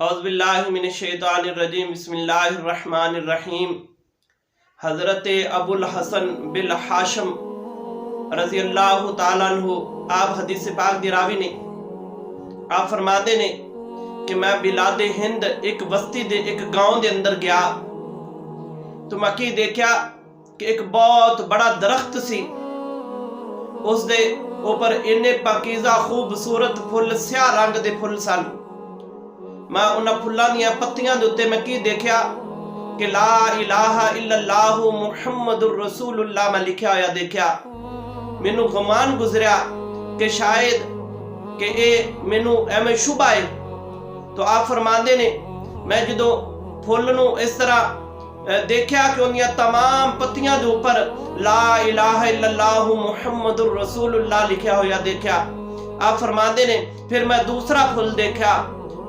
औज़ुबिल्लाहिमिनश्शैतानिर्रजीम बिस्मिल्लाहिर्रहमानिर्रहीम। हज़रत अबुल हसन बिल हाशम रज़ियल्लाहु ताला अन्हु आप हदीस पाक दी रावी ने आप फरमाते ने कि मैं बिलादे हिंद एक बस्ती दे एक गांव दे अंदर गया तो मैं की देखा कि एक बहुत बड़ा दरख्त सी, उस दे ऊपर इन्ने पाकीज़ा खूबसूरत फुल स्याह रंग दे फुल सन। मैं उन्हां फुल्लां दियां पत्तियां दे उत्ते मैं की देखा कि ला इलाहा इल्लल्लाहु मुहम्मदुर रसूलुल्लाह मैं लिखा होया देखा। मैनू गुमान गुजरिया कि शायद कि ये मैनू एवें शुभ आए। तो आप फरमाते ने मैं जो फुल नू इस तरह देखा कि उन्दियां तमाम पत्तियां दे ऊपर ला इलाहा इल्लल्लाहु मुहम्मदुर रसूलुल्लाह लिखा होया देखा। आप फरमाते ने फिर मैं दूसरा फुल देखा,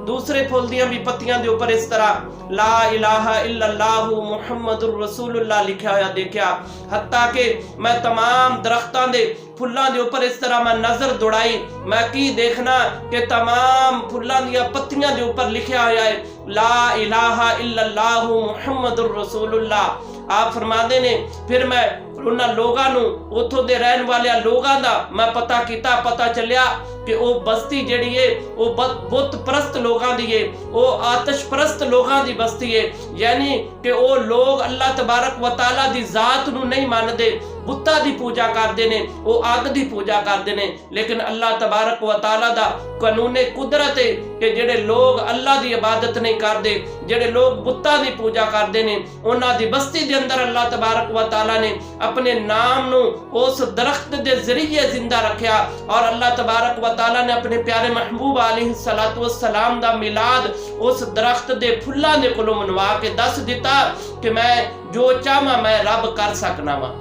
दूसरे फुल दियां भी पत्तियां दे ऊपर इस तरह ला इलाहा इल्लल्लाहु मुहम्मदुर रसूलुल्लाह लिखा होया देखा। हत्ता कि मैं तमाम दरख्तां दे फुल्लां दे ऊपर इस तरह मैं नजर दौड़ाई, मैं की देखना कि तमाम फुल्लां दियां पत्तियां दे ऊपर लिखा होया है ला इलाहा इल्लल्लाहु मुहम्मदुर रसूलुल्लाह। आप फरमाते ने फिर मैं उन्हां लोगां नू उथों दे रहन वाले लोगां दा मैं पता कीता, पता चलिया कि वो बस्ती जिहड़ी है वो बुत परस्त लोगां दी है, वो आतिश परस्त लोगां दी बस्ती है। यानी कि वो लोग अल्लाह तबारक व तआला दी जात नू नहीं मानदे, बुत्ता दी पूजा करदे ने, वो अग दी पूजा करदे ने। लेकिन अल्लाह तबारक व तआला दा कानूने कुदरत है कि जेड़े लोग अल्लाह दी इबादत नहीं करदे, जेड़े लोग बुत्ता दी पूजा करदे ने, उन्हां दी बस्ती दे अंदर अल्लाह तबारक व तआला ने अपने नाम नू उस दरख्त दे जरिए जिंदा रखा। और अल्लाह तबारक व तआला ने अपने प्यारे महबूब अलैहिस्सलातु वस्सलाम दा मिलाद उस दरख्त दे फुल्लां दे कोलों मनवा के दस दिता कि मैं जो चाहवां मैं रब कर सकना वा।